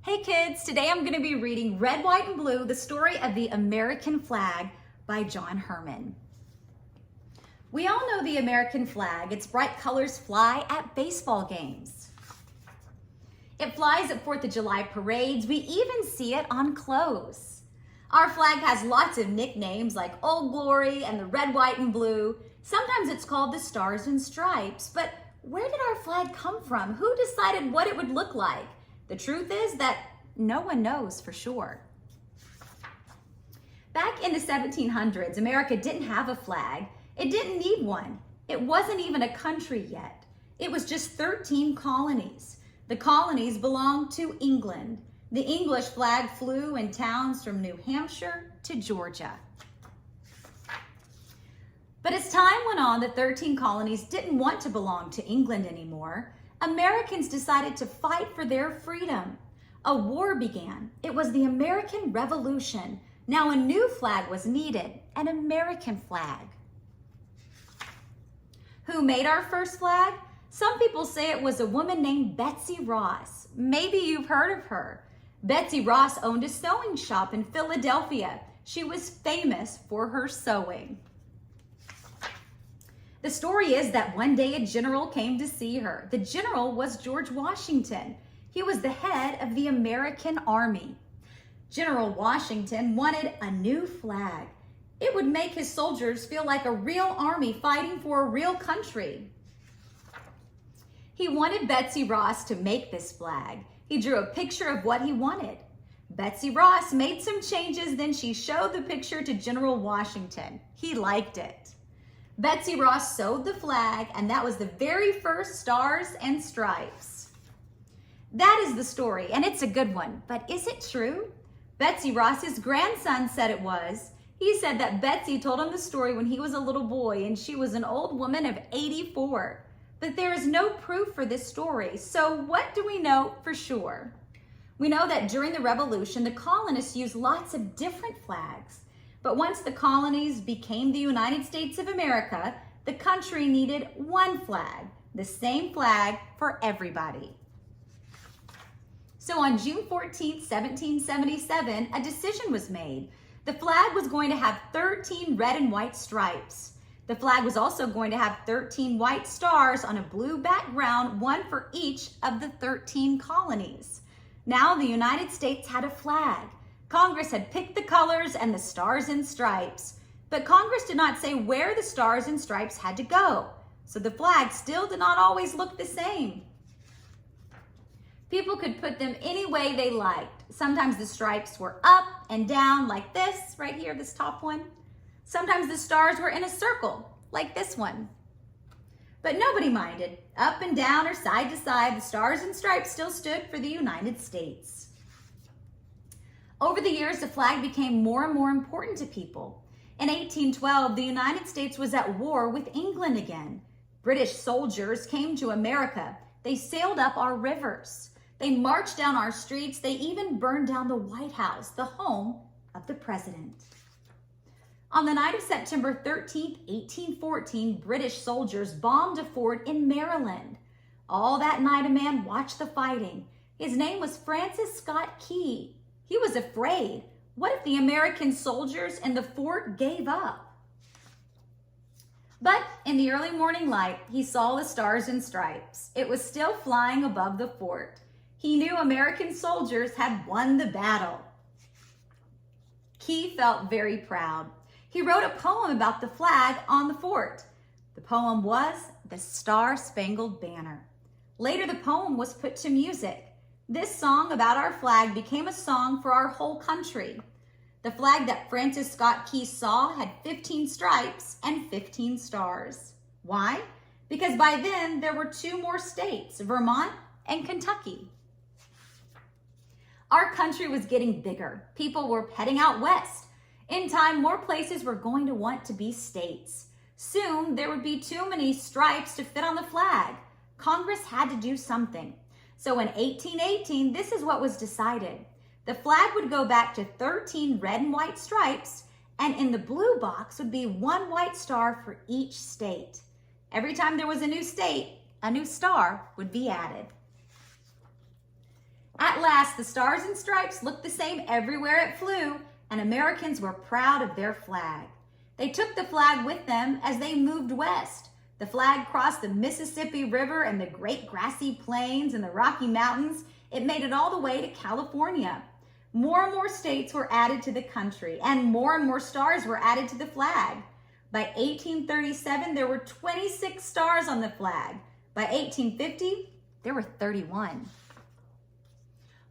Hey kids, today I'm going to be reading Red, White, and Blue, the story of the American flag by John Herman. We all know the American flag. Its bright colors fly at baseball games. It flies at 4th of July parades. We even see it on clothes. Our flag has lots of nicknames like Old Glory and the Red, White, and Blue. Sometimes it's called the Stars and Stripes. But where did our flag come from? Who decided what it would look like? The truth is that no one knows for sure. Back in the 1700s, America didn't have a flag. It didn't need one. It wasn't even a country yet. It was just 13 colonies. The colonies belonged to England. The English flag flew in towns from New Hampshire to Georgia. But as time went on, the 13 colonies didn't want to belong to England anymore. Americans decided to fight for their freedom. A war began. It was the American Revolution. Now a new flag was needed, an American flag. Who made our first flag? Some people say it was a woman named Betsy Ross. Maybe you've heard of her. Betsy Ross owned a sewing shop in Philadelphia. She was famous for her sewing. The story is that one day a general came to see her. The general was George Washington. He was the head of the American Army. General Washington wanted a new flag. It would make his soldiers feel like a real army fighting for a real country. He wanted Betsy Ross to make this flag. He drew a picture of what he wanted. Betsy Ross made some changes, then she showed the picture to General Washington. He liked it. Betsy Ross sewed the flag, and that was the very first Stars and Stripes. That is the story, and it's a good one, but is it true? Betsy Ross's grandson said it was. He said that Betsy told him the story when he was a little boy, and she was an old woman of 84. But there is no proof for this story, so what do we know for sure? We know that during the Revolution, the colonists used lots of different flags. But once the colonies became the United States of America, the country needed one flag, the same flag for everybody. So on June 14, 1777, a decision was made. The flag was going to have 13 red and white stripes. The flag was also going to have 13 white stars on a blue background, one for each of the 13 colonies. Now the United States had a flag. Congress had picked the colors and the stars and stripes, but Congress did not say where the stars and stripes had to go, so the flag still did not always look the same. People could put them any way they liked. Sometimes the stripes were up and down like this, right here, this top one. Sometimes the stars were in a circle, like this one. But nobody minded. Up and down or side to side, the stars and stripes still stood for the United States. Over the years, the flag became more and more important to people. In 1812, the United States was at war with England again. British soldiers came to America. They sailed up our rivers. They marched down our streets. They even burned down the White House, the home of the president. On the night of September 13, 1814, British soldiers bombed a fort in Maryland. All that night, a man watched the fighting. His name was Francis Scott Key. He was afraid. What if the American soldiers in the fort gave up? But in the early morning light, he saw the stars and stripes. It was still flying above the fort. He knew American soldiers had won the battle. Key felt very proud. He wrote a poem about the flag on the fort. The poem was The Star-Spangled Banner. Later, the poem was put to music. This song about our flag became a song for our whole country. The flag that Francis Scott Key saw had 15 stripes and 15 stars. Why? Because by then there were 2 more states, Vermont and Kentucky. Our country was getting bigger. People were heading out west. In time, more places were going to want to be states. Soon, there would be too many stripes to fit on the flag. Congress had to do something. So in 1818, this is what was decided. The flag would go back to 13 red and white stripes, and in the blue box would be 1 white star for each state. Every time there was a new state, a new star would be added. At last, the Stars and Stripes looked the same everywhere it flew, and Americans were proud of their flag. They took the flag with them as they moved west. The flag crossed the Mississippi River and the great grassy plains and the Rocky Mountains. It made it all the way to California. More and more states were added to the country, and more stars were added to the flag. By 1837, there were 26 stars on the flag. By 1850, there were 31.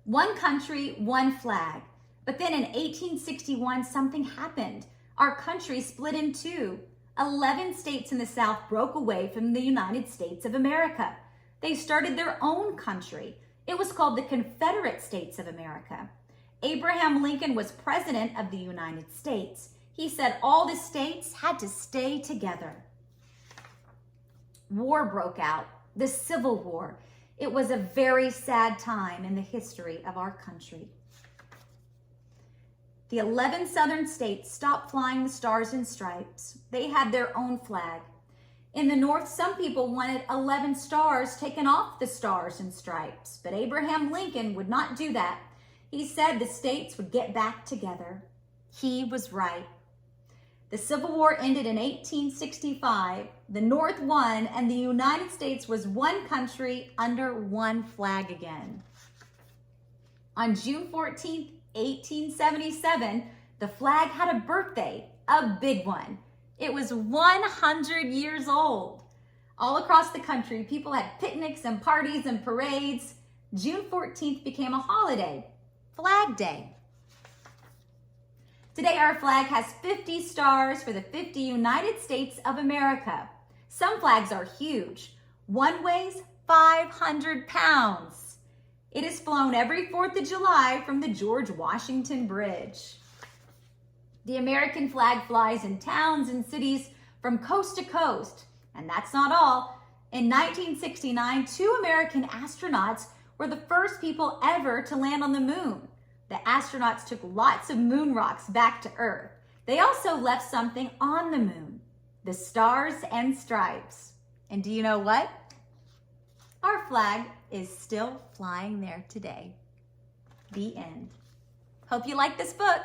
One country, one flag. But then in 1861, something happened. Our country split in two. 11 states in the South broke away from the United States of America. They started their own country. It was called the Confederate States of America. Abraham Lincoln was president of the United States. He said all the states had to stay together. War broke out, the Civil War. It was a very sad time in the history of our country. The 11 southern states stopped flying the Stars and Stripes. They had their own flag. In the North, some people wanted 11 stars taken off the Stars and Stripes, but Abraham Lincoln would not do that. He said the states would get back together. He was right. The Civil War ended in 1865. The North won, and the United States was one country under one flag again. On June 14th, 1877, the flag had a birthday, a big one. It was 100 years old. All across the country, people had picnics and parties and parades. June 14th became a holiday, Flag Day. Today, our flag has 50 stars for the 50 United States of America. Some flags are huge. One weighs 500 pounds. It is flown every 4th of July from the George Washington Bridge. The American flag flies in towns and cities from coast to coast. And that's not all. In 1969, 2 American astronauts were the first people ever to land on the moon. The astronauts took lots of moon rocks back to Earth. They also left something on the moon, the Stars and Stripes. And do you know what? Our flag is still flying there today. The end. Hope you like this book.